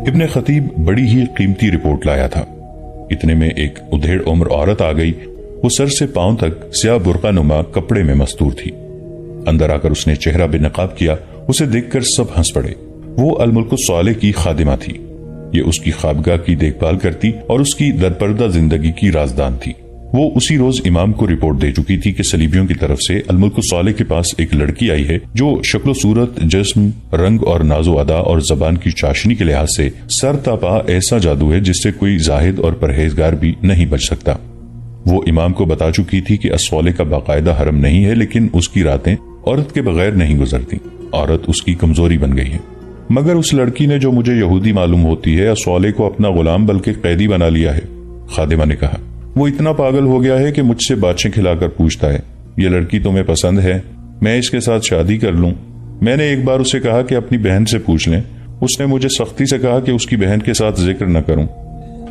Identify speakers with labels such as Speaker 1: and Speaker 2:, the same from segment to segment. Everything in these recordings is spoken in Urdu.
Speaker 1: ابن خطیب بڑی ہی قیمتی رپورٹ لایا تھا۔ اتنے میں ایک ادھیڑ عمر عورت آ گئی۔ وہ سر سے پاؤں تک سیاہ برقع نما کپڑے میں مستور تھی۔ اندر آ کر اس نے چہرہ بے نقاب کیا۔ اسے دیکھ کر سب ہنس پڑے۔ وہ الملک الصالح کی خادمہ تھی۔ یہ اس کی خوابگاہ کی دیکھ بھال کرتی اور اس کی درپردہ زندگی کی رازدان تھی۔ وہ اسی روز امام کو رپورٹ دے چکی تھی کہ صلیبیوں کی طرف سے الملک الصالح کے پاس ایک لڑکی آئی ہے جو شکل و صورت، جسم، رنگ اور ناز و ادا اور زبان کی چاشنی کے لحاظ سے سر تا پا ایسا جادو ہے جس سے کوئی زاہد اور پرہیزگار بھی نہیں بچ سکتا۔ وہ امام کو بتا چکی تھی کہ الصالح کا باقاعدہ حرم نہیں ہے، لیکن اس کی راتیں عورت کے بغیر نہیں گزرتی۔ عورت اس کی کمزوری بن گئی ہے۔ مگر اس لڑکی نے جو مجھے یہودی معلوم ہوتی ہے الصالح کو اپنا غلام بلکہ قیدی بنا لیا ہے۔ خادمہ نے کہا، وہ اتنا پاگل ہو گیا ہے کہ مجھ سے بادشاہ کھلا کر پوچھتا ہے، یہ لڑکی تمہیں پسند ہے؟ میں اس کے ساتھ شادی کر لوں؟ میں نے ایک بار اسے کہا کہ اپنی بہن سے پوچھ لیں۔ اس نے مجھے سختی سے کہا کہ اس کی بہن کے ساتھ ذکر نہ کروں۔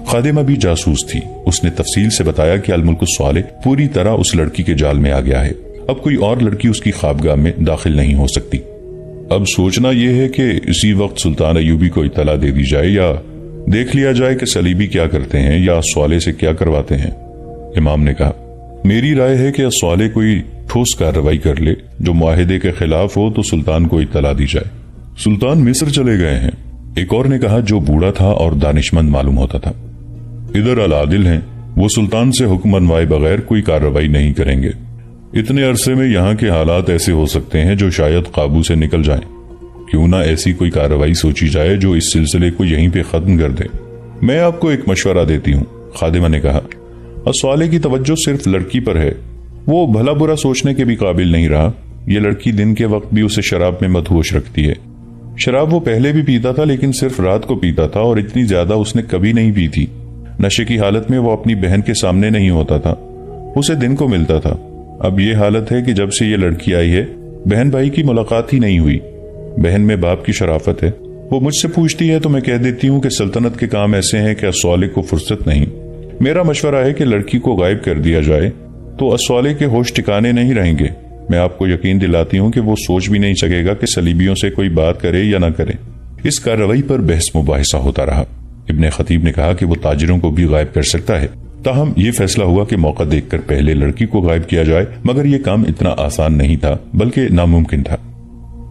Speaker 1: خادمہ بھی جاسوس تھی۔ اس نے تفصیل سے بتایا کہ الملک الصالح پوری طرح اس لڑکی کے جال میں آ گیا ہے۔ اب کوئی اور لڑکی اس کی خوابگاہ میں داخل نہیں ہو سکتی۔ اب سوچنا یہ ہے کہ اسی وقت سلطان ایوبی کو اطلاع دے دی جائے یا دیکھ لیا جائے کہ صلیبی کیا کرتے ہیں یا الصالح سے کیا کرواتے ہیں۔ امام نے کہا، میری رائے ہے کہ الصالح کوئی ٹھوس کارروائی کر لے۔ جو معاہدے کے خلاف ہو تو سلطان کو اطلاع دی جائے۔ سلطان مصر چلے گئے ہیں، ایک اور نے کہا جو بوڑھا تھا اور دانشمند معلوم ہوتا تھا۔ ادھر العادل ہیں، وہ سلطان سے حکم منوائے بغیر کوئی کارروائی نہیں کریں گے۔ اتنے عرصے میں یہاں کے حالات ایسے ہو سکتے ہیں جو شاید قابو سے نکل جائیں۔ کیوں نہ ایسی کوئی کارروائی سوچی جائے جو اس سلسلے کو یہیں پہ ختم کر دے۔ میں آپ کو ایک مشورہ دیتی ہوں، خادمہ نے کہا۔ الصالح کی توجہ صرف لڑکی پر ہے، وہ بھلا برا سوچنے کے بھی قابل نہیں رہا۔ یہ لڑکی دن کے وقت بھی اسے شراب میں مدہوش رکھتی ہے۔ شراب وہ پہلے بھی پیتا تھا لیکن صرف رات کو پیتا تھا اور اتنی زیادہ اس نے کبھی نہیں پی تھی۔ نشے کی حالت میں وہ اپنی بہن کے سامنے نہیں ہوتا تھا، اسے دن کو ملتا تھا۔ اب یہ حالت ہے کہ جب سے یہ لڑکی آئی ہے بہن بھائی کی ملاقات ہی نہیں ہوئی۔ بہن میں باپ کی شرافت ہے، وہ مجھ سے پوچھتی ہے تو میں کہہ دیتی ہوں کہ سلطنت کے کام ایسے ہیں کہ الصالح کو فرصت نہیں۔ میرا مشورہ ہے کہ لڑکی کو غائب کر دیا جائے تو الصالح کے ہوش ٹھکانے نہیں رہیں گے۔ میں آپ کو یقین دلاتی ہوں کہ وہ سوچ بھی نہیں سکے گا کہ صلیبیوں سے کوئی بات کرے یا نہ کرے۔ اس کارروائی پر بحث مباحثہ ہوتا رہا۔ ابن خطیب نے کہا کہ وہ تاجروں کو بھی غائب کر سکتا ہے۔ تاہم یہ فیصلہ ہوا کہ موقع دیکھ کر پہلے لڑکی کو غائب کیا جائے، مگر یہ کام اتنا آسان نہیں تھا بلکہ ناممکن تھا۔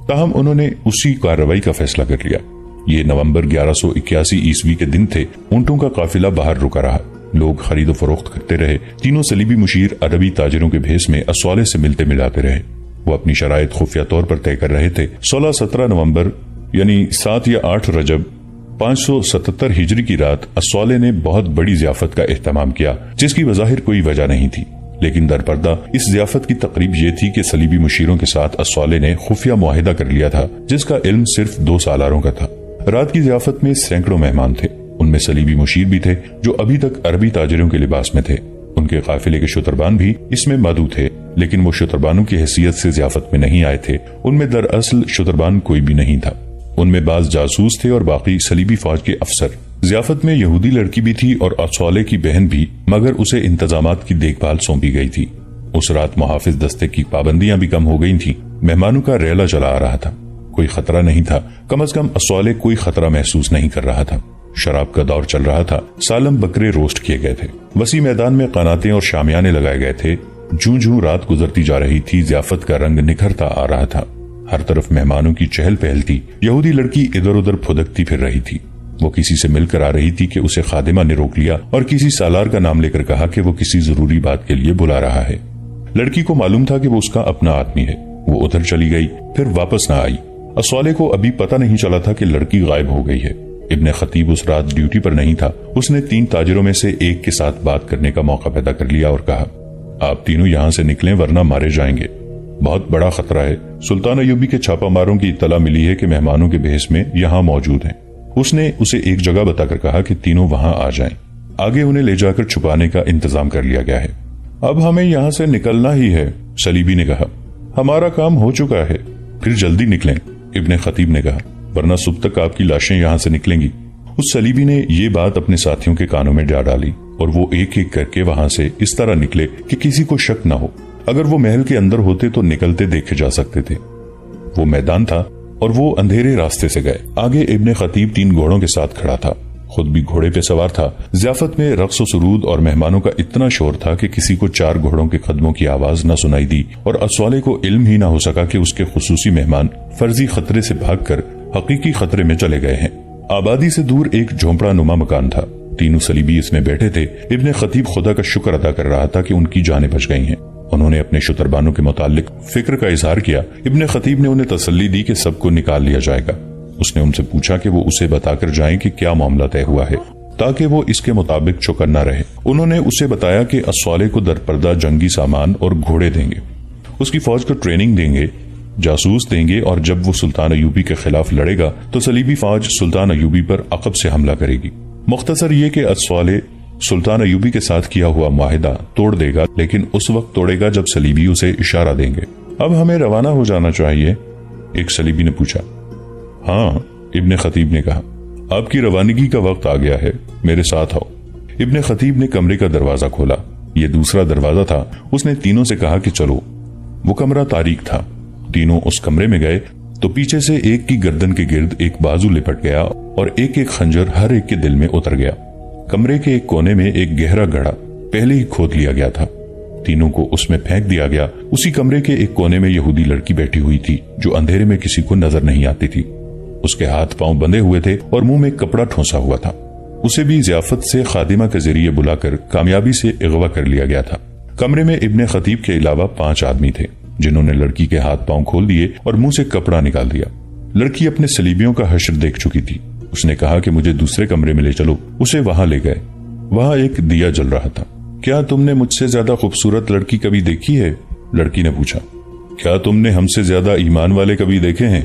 Speaker 1: تاہم انہوں نے اسی کارروائی کا فیصلہ کر لیا۔ یہ نومبر 1181 عیسوی کے دن تھے۔ اونٹوں کا قافلہ باہر رکا رہا، لوگ خرید و فروخت کرتے رہے۔ تینوں صلیبی مشیر عربی تاجروں کے بھیس میں الصالح سے ملتے ملاتے رہے۔ وہ اپنی شرائط خفیہ طور پر طے کر رہے تھے۔ 16-17 نومبر یعنی 7 یا 8 رجب 577 ہجری کی رات الصالح نے بہت بڑی ضیافت کا اہتمام کیا جس کی بظاہر کوئی وجہ نہیں تھی، لیکن درپردہ اس ضیافت کی تقریب یہ تھی کہ صلیبی مشیروں کے ساتھ الصالح نے خفیہ معاہدہ کر لیا تھا جس کا علم صرف 2 سالاروں کا تھا۔ رات کی ضیافت میں سینکڑوں مہمان تھے، ان میں صلیبی مشیر بھی تھے جو ابھی تک عربی تاجروں کے لباس میں تھے۔ ان کے قافلے کے شتربان بھی اس میں مدعو تھے، لیکن وہ شتربانوں کی حیثیت سے ضیافت میں نہیں آئے تھے۔ ان میں دراصل شتربان کوئی بھی نہیں تھا، ان میں بعض جاسوس تھے اور باقی صلیبی فوج کے افسر۔ ضیافت میں یہودی لڑکی بھی تھی اور الصالح کی بہن بھی، مگر اسے انتظامات کی دیکھ بھال سونپی گئی تھی۔ اس رات محافظ دستے کی پابندیاں بھی کم ہو گئی تھیں۔ مہمانوں کا ریلا چلا آ رہا تھا، کوئی خطرہ نہیں تھا، کم از کم الصالح کوئی خطرہ محسوس نہیں کر رہا تھا۔ شراب کا دور چل رہا تھا، سالم بکرے روسٹ کیے گئے تھے، وسیع میدان میں قناتیں اور شامیانے لگائے گئے تھے۔ جوں جوں رات گزرتی جا رہی تھی ضیافت کا رنگ نکھرتا آ رہا تھا، ہر طرف مہمانوں کی چہل پہل تھی۔ یہودی لڑکی ادھر ادھر پھدکتی پھر رہی تھی، وہ کسی سے مل کر آ رہی تھی کہ اسے خادمہ نے روک لیا اور کسی سالار کا نام لے کر کہا کہ وہ کسی ضروری بات کے لیے بلا رہا ہے۔ لڑکی کو معلوم تھا کہ وہ اس کا اپنا آدمی ہے، وہ ادھر چلی گئی پھر واپس نہ آئی۔ الصالح کو ابھی پتہ نہیں چلا تھا کہ لڑکی غائب ہو گئی ہے۔ ابن خطیب اس رات ڈیوٹی پر نہیں تھا، اس نے 3 تاجروں میں سے ایک کے ساتھ بات کرنے کا موقع پیدا کر لیا اور کہا، آپ تینوں یہاں سے نکلیں ورنہ مارے جائیں گے، بہت بڑا خطرہ ہے۔ سلطان ایوبی کے چھاپا ماروں کی اطلاع ملی ہے کہ مہمانوں کے بھیس میں یہاں موجود ہیں۔ اس نے اسے ایک جگہ بتا کر کہا کہ تینوں وہاں آ جائیں، آگے انہیں لے جا کر چھپانے کا انتظام کر لیا گیا ہے۔ اب ہمیں یہاں سے نکلنا ہی ہے، صلیبی نے کہا، ہمارا کام ہو چکا ہے، پھر جلدی نکلیں۔ ابن خطیب نے کہا، ورنہ صبح تک آپ کی لاشیں یہاں سے نکلیں گی۔ اس صلیبی نے یہ بات اپنے ساتھیوں کے کانوں میں جا ڈالی اور وہ ایک ایک کر کے وہاں سے اس طرح نکلے کہ کسی کو شک نہ ہو۔ اگر وہ محل کے اندر ہوتے تو نکلتے دیکھے جا سکتے تھے۔ وہ میدان تھا اور وہ اندھیرے راستے سے گئے۔ آگے ابن خطیب 3 گھوڑوں کے ساتھ کھڑا تھا، خود بھی گھوڑے پہ سوار تھا۔ ضیافت میں رقص و سرود اور مہمانوں کا اتنا شور تھا کہ کسی کو 4 گھوڑوں کے قدموں کی آواز نہ سنائی دی، اور اسوالے کو علم ہی نہ ہو سکا کہ اس کے خصوصی مہمان فرضی خطرے سے بھاگ کر حقیقی خطرے میں چلے گئے ہیں۔ آبادی سے دور ایک جھونپڑا نما مکان تھا، تینوں صلیبی اس میں بیٹھے تھے۔ ابن خطیب خدا کا شکر ادا کر رہا تھا کہ ان کی جانیں بچ گئی ہیں۔ انہوں نے اپنے شتربانوں کے متعلق فکر کا اظہار کیا۔ ابن خطیب نے انہیں تسلی دی کہ سب کو نکال لیا جائے گا۔ اس نے ان سے پوچھا کہ وہ اسے بتا کر جائیں کہ کیا معاملہ طے ہوا ہے تاکہ وہ اس کے مطابق چوکنا رہے۔ انہوں نے اسے بتایا کہ اسوالے کو درپردہ جنگی سامان اور گھوڑے دیں گے، اس کی فوج کو ٹریننگ دیں گے، جاسوس دیں گے، اور جب وہ سلطان ایوبی کے خلاف لڑے گا تو صلیبی فوج سلطان ایوبی پر عقب سے حملہ کرے گی۔ مختصر یہ کہ اسوالے سلطان ایوبی کے ساتھ کیا ہوا معاہدہ توڑ دے گا، لیکن اس وقت توڑے گا جب صلیبی اسے اشارہ دیں گے۔ اب ہمیں روانہ ہو جانا چاہیے، ایک صلیبی نے پوچھا۔ ہاں، ابن خطیب نے کہا، آپ کی روانگی کا وقت آ گیا ہے، میرے ساتھ آؤ۔ ابن خطیب نے کمرے کا دروازہ کھولا، یہ دوسرا دروازہ تھا۔ اس نے تینوں سے کہا کہ چلو۔ وہ کمرہ تاریک تھا۔ تینوں اس کمرے میں گئے تو پیچھے سے ایک کی گردن کے گرد ایک بازو لپٹ گیا اور ایک ایک خنجر ہر ایک کے دل میں اتر گیا۔ کمرے کے ایک کونے میں ایک گہرا گڑھا پہلے ہی کھود لیا گیا تھا، تینوں کو اس میں پھینک دیا گیا۔ اسی کمرے کے ایک کونے میں یہودی لڑکی بیٹھی ہوئی تھی جو اندھیرے میں کسی کو نظر نہیں آتی تھی۔ اس کے ہاتھ پاؤں بندھے ہوئے تھے اور منہ میں کپڑا ٹھونسا ہوا تھا۔ اسے بھی ضیافت سے خادمہ کے ذریعے بلا کر کامیابی سے اغوا کر لیا گیا تھا۔ کمرے میں ابن خطیب کے علاوہ 5 آدمی تھے جنہوں نے لڑکی کے ہاتھ پاؤں کھول دیے اور منہ سے کپڑا نکال دیا۔ لڑکی اپنے صلیبیوں کا حشر دیکھ چکی تھی۔ اس نے کہا کہ مجھے دوسرے کمرے میں لے چلو۔ اسے وہاں لے گئے۔ وہاں ایک دیا جل رہا تھا۔ کیا تم نے مجھ سے زیادہ خوبصورت لڑکی کبھی دیکھی ہے؟ لڑکی نے پوچھا۔ کیا تم نے ہم سے زیادہ ایمان والے کبھی دیکھے ہیں؟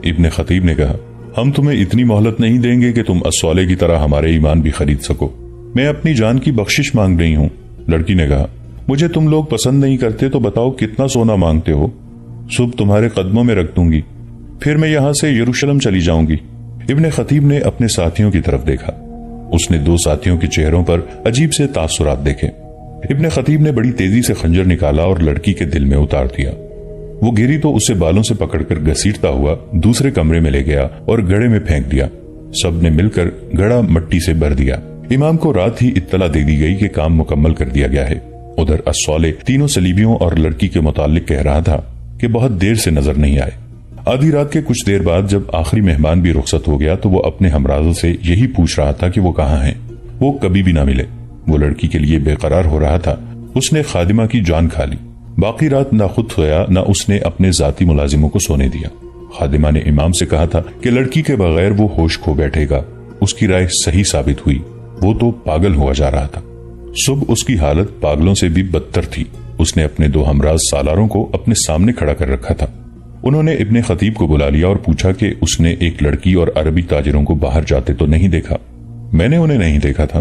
Speaker 1: ابن خطیب نے کہا، ہم تمہیں اتنی مہلت نہیں دیں گے کہ تم اسوالے کی طرح ہمارے ایمان بھی خرید سکو۔ میں اپنی جان کی بخشش مانگ رہی ہوں۔ لڑکی نے کہا، مجھے تم لوگ پسند نہیں کرتے تو بتاؤ کتنا سونا مانگتے ہو، صبح تمہارے قدموں میں رکھ دوں گی، پھر میں یہاں سے یروشلم چلی جاؤں گی۔ ابن خطیب نے اپنے ساتھیوں کی طرف دیکھا۔ اس نے 2 ساتھیوں کے چہروں پر عجیب سے تاثرات دیکھے۔ ابن خطیب نے بڑی تیزی سے خنجر نکالا اور لڑکی کے دل میں اتار دیا۔ وہ گری تو اسے بالوں سے پکڑ کر گھسیٹتا ہوا دوسرے کمرے میں لے گیا اور گڑھے میں پھینک دیا۔ سب نے مل کر گڑھا مٹی سے بھر دیا۔ امام کو رات ہی اطلاع دے دی گئی کہ کام مکمل کر دیا گیا ہے۔ ادھر اسوالے تینوں صلیبیوں اور لڑکی کے متعلق کہہ رہا تھا کہ بہت دیر سے نظر نہیں آئے۔ آدھی رات کے کچھ دیر بعد جب آخری مہمان بھی رخصت ہو گیا تو وہ اپنے ہمراہوں سے یہی پوچھ رہا تھا کہ وہ کہاں ہیں۔ وہ کبھی بھی نہ ملے۔ وہ لڑکی کے لیے بے قرار ہو رہا تھا۔ اس نے خادمہ کی جان کھا لی۔ باقی رات نہ خود سویا نہ اس نے اپنے ذاتی ملازموں کو سونے دیا۔ خادمہ نے امام سے کہا تھا کہ لڑکی کے بغیر وہ ہوش کھو بیٹھے گا۔ اس کی رائے صحیح ثابت ہوئی، وہ تو پاگل ہوا جا رہا تھا۔ صبح اس کی حالت پاگلوں سے بھی بدتر تھی۔ اس نے اپنے 2 ہمراز سالاروں کو اپنے سامنے کھڑا کر رکھا تھا۔ انہوں نے ابن خطیب کو بلا لیا اور پوچھا کہ اس نے ایک لڑکی اور عربی تاجروں کو باہر جاتے تو نہیں دیکھا؟ میں نے انہیں نہیں دیکھا تھا،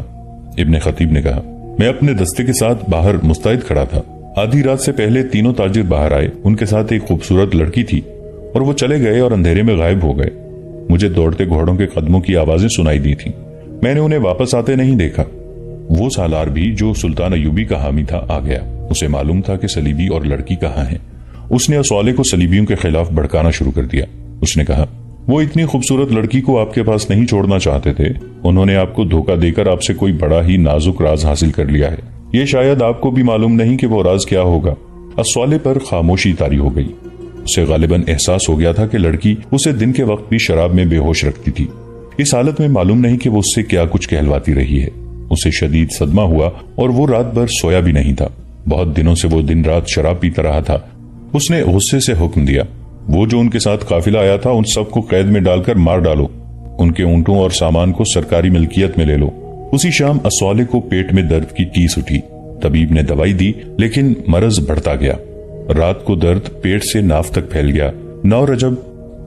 Speaker 1: ابن خطیب نے کہا۔ میں اپنے دستے کے ساتھ باہر مستعد کھڑا تھا۔ آدھی رات سے پہلے تینوں تاجر باہر آئے، ان کے ساتھ ایک خوبصورت لڑکی تھی اور وہ چلے گئے اور اندھیرے میں غائب ہو گئے۔ مجھے دوڑتے گھوڑوں کے قدموں کی آوازیں سنائی دی تھیں، میں نے انہیں واپس آتے نہیں دیکھا۔ وہ سالار بھی جو سلطان ایوبی کا حامی تھا آ گیا۔ اسے معلوم تھا کہ صلیبی اور لڑکی کہاں ہیں۔ اس نے اسوالے کو صلیبیوں کے خلاف بھڑکانا شروع کر دیا۔ اس نے کہا، وہ اتنی خوبصورت لڑکی کو آپ کے پاس نہیں چھوڑنا چاہتے تھے، انہوں نے آپ کو دھوکہ دے کر آپ سے کوئی بڑا ہی نازک راز حاصل کر لیا ہے۔ یہ شاید آپ کو بھی معلوم نہیں کہ وہ راز کیا ہوگا۔ اسوالے پر خاموشی طاری ہو گئی۔ اسے غالباً احساس ہو گیا تھا کہ لڑکی اسے دن کے وقت بھی شراب میں بے ہوش رکھتی تھی۔ اس حالت میں معلوم نہیں کہ وہ اس سے کیا کچھ کہلواتی رہی ہے۔ اسے شدید صدمہ ہوا اور وہ رات بھر سویا بھی نہیں تھا۔ بہت دنوں سے وہ دن رات شراب پیتا رہا تھا۔ اس نے غصے سے حکم دیا، وہ جو ان کے ساتھ قافلہ آیا تھا ان سب کو قید میں ڈال کر مار ڈالو، ان کے اونٹوں اور سامان کو سرکاری ملکیت میں لے لو۔ اسی شام اسوالے کو پیٹ میں درد کی ٹیس اٹھی۔ طبیب نے دوائی دی لیکن مرض بڑھتا گیا۔ رات کو درد پیٹ سے ناف تک پھیل گیا۔ 9 رجب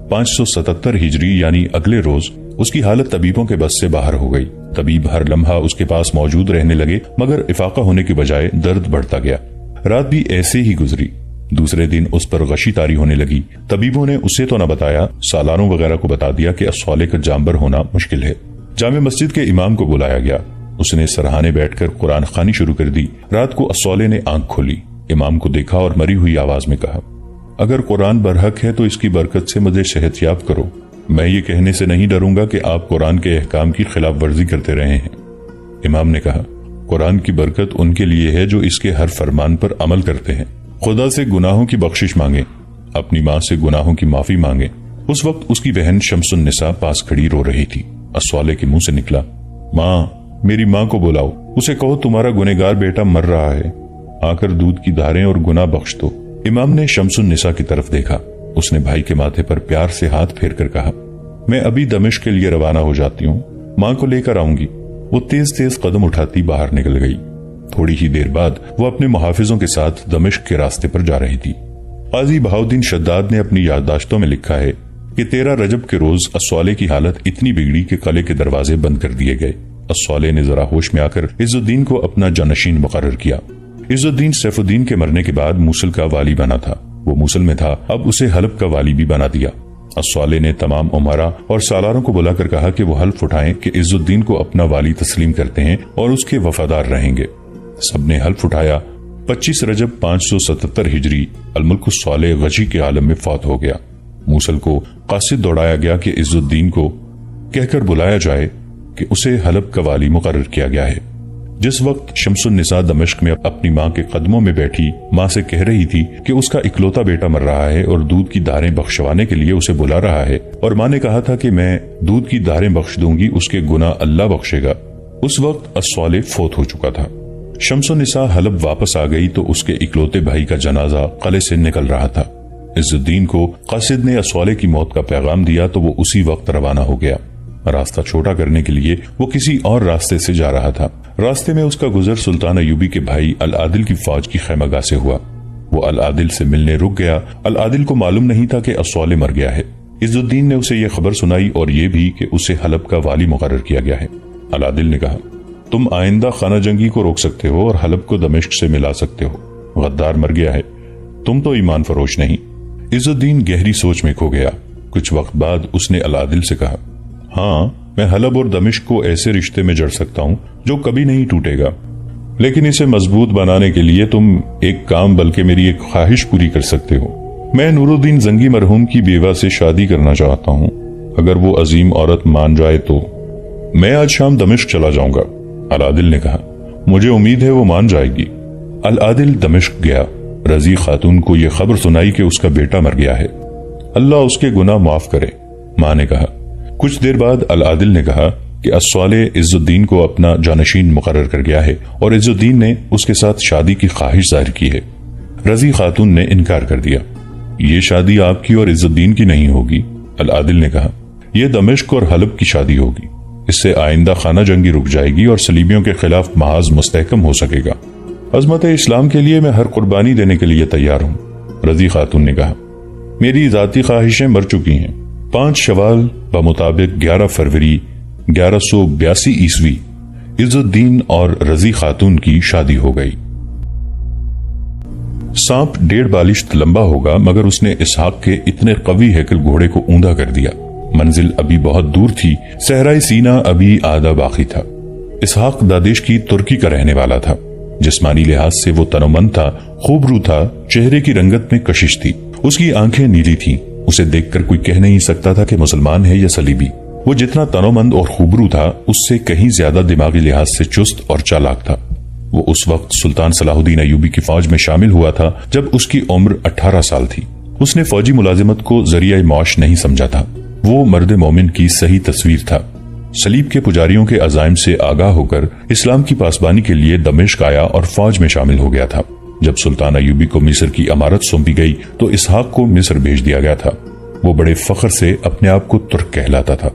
Speaker 1: 577 ہجری یعنی اگلے روز اس کی حالت طبیبوں کے بس سے باہر ہو گئی۔ طبیب ہر لمحہ اس کے پاس موجود رہنے لگے مگر افاقہ ہونے کی بجائے درد بڑھتا گیا۔ رات بھی ایسے ہی گزری۔ دوسرے دن اس پر غشی طاری ہونے لگی۔ طبیبوں نے اسے تو نہ بتایا، سالاروں وغیرہ کو بتا دیا کہ اسوالے کا جانبر ہونا مشکل ہے۔ جامع مسجد کے امام کو بلایا گیا۔ اس نے سرہانے بیٹھ کر قرآن خوانی شروع کر دی۔ رات کو اسوالے نے آنکھ کھولی، امام کو دیکھا اور مری ہوئی آواز میں کہا، اگر قرآن برحق ہے تو اس کی برکت سے مجھے صحت یاب کرو۔ میں یہ کہنے سے نہیں ڈروں گا کہ آپ قرآن کے احکام کی خلاف ورزی کرتے رہے ہیں۔ امام نے کہا، قرآن کی برکت ان کے لیے ہے جو اس کے ہر فرمان پر عمل کرتے ہیں۔ خدا سے گناہوں کی بخشش مانگیں، اپنی ماں سے گناہوں کی معافی مانگیں۔ اس وقت اس کی بہن شمس النساء پاس کھڑی رو رہی تھی۔ الصالح کے منہ سے نکلا، ماں، میری ماں کو بلاؤ، اسے کہو تمہارا گنہگار بیٹا مر رہا ہے، آ کر دودھ کی دھاریں اور گناہ بخش دو۔ امام نے شمس النساء کی طرف دیکھا، اس نے بھائی کے ماتھے پر پیار سے ہاتھ پھیر کر کہا، میں ابھی دمشق کے لیے روانہ ہو جاتی ہوں، ماں کو لے کر آؤں گی۔ وہ تیز تیز قدم اٹھاتی باہر نکل گئی۔ تھوڑی ہی دیر بعد وہ اپنے محافظوں کے ساتھ دمشق کے راستے پر جا رہی تھی۔ قاضی بہاؤالدین شداد نے اپنی یادداشتوں میں لکھا ہے کہ 13 رجب کے روز الصالح کی حالت اتنی بگڑی کہ قلعے کے دروازے بند کر دیے گئے۔ الصالح نے ذرا ہوش میں آ کر عز الدین کو اپنا جانشین مقرر کیا۔ عز الدین سیف الدین کے مرنے کے بعد موصل کا والی بنا تھا، وہ موصل میں تھا، اب اسے حلب کا والی بھی بنا دیا۔ الصالح نے تمام امراء اور سالاروں کو بلا کر کہا کہ وہ حلف اٹھائیں کہ عز الدین کو اپنا والی تسلیم کرتے ہیں اور اس کے وفادار رہیں گے۔ سب نے حلف اٹھایا۔ 25 رجب 577 ہجری الملک الصالح غشی کے عالم میں فوت ہو گیا۔ موصل کو قاصد دوڑایا گیا کہ عز الدین کو کہہ کر بلایا جائے کہ اسے حلب کا والی مقرر کیا گیا ہے۔ جس وقت شمس النساء دمشق میں اپنی ماں کے قدموں میں بیٹھی ماں سے کہہ رہی تھی کہ اس کا اکلوتا بیٹا مر رہا ہے اور دودھ کی دھاریں بخشوانے کے لیے اسے بلا رہا ہے، اور ماں نے کہا تھا کہ میں دودھ کی دھاریں بخش دوں گی، اس کے گناہ اللہ بخشے گا، اس وقت الصالح فوت ہو چکا تھا۔ شمس النساء حلب واپس آ گئی تو اس کے اکلوتے بھائی کا جنازہ قلعے سے نکل رہا تھا۔ عز الدین کو قاصد نے الصالح کی موت کا پیغام دیا تو وہ اسی وقت روانہ ہو گیا۔ راستہ چھوٹا کرنے کے لیے وہ کسی اور راستے سے جا رہا تھا۔ راستے میں اس کا گزر سلطان ایوبی کے بھائی العادل کی فوج کی خیمہ گاہ سے ہوا۔ وہ العادل سے ملنے رک گیا۔ العادل کو معلوم نہیں تھا کہ الصالح مر گیا ہے۔ عز الدین نے اسے یہ خبر سنائی اور یہ بھی کہ اسے حلب کا والی مقرر کیا گیا ہے۔ العادل نے کہا، تم آئندہ خانہ جنگی کو روک سکتے ہو اور حلب کو دمشق سے ملا سکتے ہو، غدار مر گیا ہے، تم تو ایمان فروش نہیں۔ عز الدین گہری سوچ میں کھو گیا۔ کچھ وقت بعد اس نے العادل سے کہا، ہاں، میں حلب اور دمشق کو ایسے رشتے میں جڑ سکتا ہوں جو کبھی نہیں ٹوٹے گا، لیکن اسے مضبوط بنانے کے لیے تم ایک کام بلکہ میری ایک خواہش پوری کر سکتے ہو۔ میں نور الدین زنگی مرحوم کی بیوہ سے شادی کرنا چاہتا ہوں، اگر وہ عظیم عورت مان جائے تو میں آج شام دمشق چلا جاؤں گا۔ العادل نے کہا، مجھے امید ہے وہ مان جائے گی۔ العادل دمشق گیا۔ رضی خاتون کو یہ خبر سنائی کہ اس کا بیٹا مر گیا ہے۔ اللہ اس کے گناہ معاف کرے، ماں نے کہا۔ کچھ دیر بعد العادل نے کہا کہ الصالح عز الدین کو اپنا جانشین مقرر کر گیا ہے اور عز الدین نے اس کے ساتھ شادی کی خواہش ظاہر کی ہے۔ رضی خاتون نے انکار کر دیا، یہ شادی آپ کی اور عز الدین کی نہیں ہوگی۔ العادل نے کہا، یہ دمشق اور حلب کی شادی ہوگی، اس سے آئندہ خانہ جنگی رک جائے گی اور صلیبیوں کے خلاف محاذ مستحکم ہو سکے گا۔ عظمت اسلام کے لیے میں ہر قربانی دینے کے لیے تیار ہوں۔ رضی خاتون نے کہا، میری ذاتی خواہشیں مر چکی ہیں۔ 5 شوال بمطابق 11 فروری 1182 عیسوی عز الدین اور رضی خاتون کی شادی ہو گئی۔ سانپ 1.5 بالشت لمبا ہوگا مگر اس نے اسحاق کے اتنے قوی ہیکل گھوڑے کو اوندا کر دیا۔ منزل ابھی بہت دور تھی، صحرائے سینا ابھی آدھا باقی تھا۔ اسحاق دادیش کی ترکی کا رہنے والا تھا۔ جسمانی لحاظ سے وہ تنومند تھا، خوبرو تھا، چہرے کی رنگت میں کشش تھی، اس کی آنکھیں نیلی تھیں۔ اسے دیکھ کر کوئی کہہ نہیں سکتا تھا کہ مسلمان ہے یا صلیبی۔ وہ جتنا تنومند اور خوبرو تھا اس سے کہیں زیادہ دماغی لحاظ سے چست اور چالاک تھا۔ وہ اس وقت سلطان صلاح الدین ایوبی کی فوج میں شامل ہوا تھا جب اس کی عمر 18 سال تھی۔ اس نے فوجی ملازمت کو ذریعہ معاش نہیں سمجھا تھا، وہ مرد مومن کی صحیح تصویر تھا۔ صلیب کے پجاریوں کے عزائم سے آگاہ ہو کر اسلام کی پاسبانی کے لیے دمشق آیا اور فوج میں شامل ہو گیا تھا۔ جب سلطان ایوبی کو مصر کی امارت سونپی گئی تو اسحاق کو مصر بھیج دیا گیا تھا۔ وہ بڑے فخر سے اپنے آپ کو ترک کہلاتا تھا۔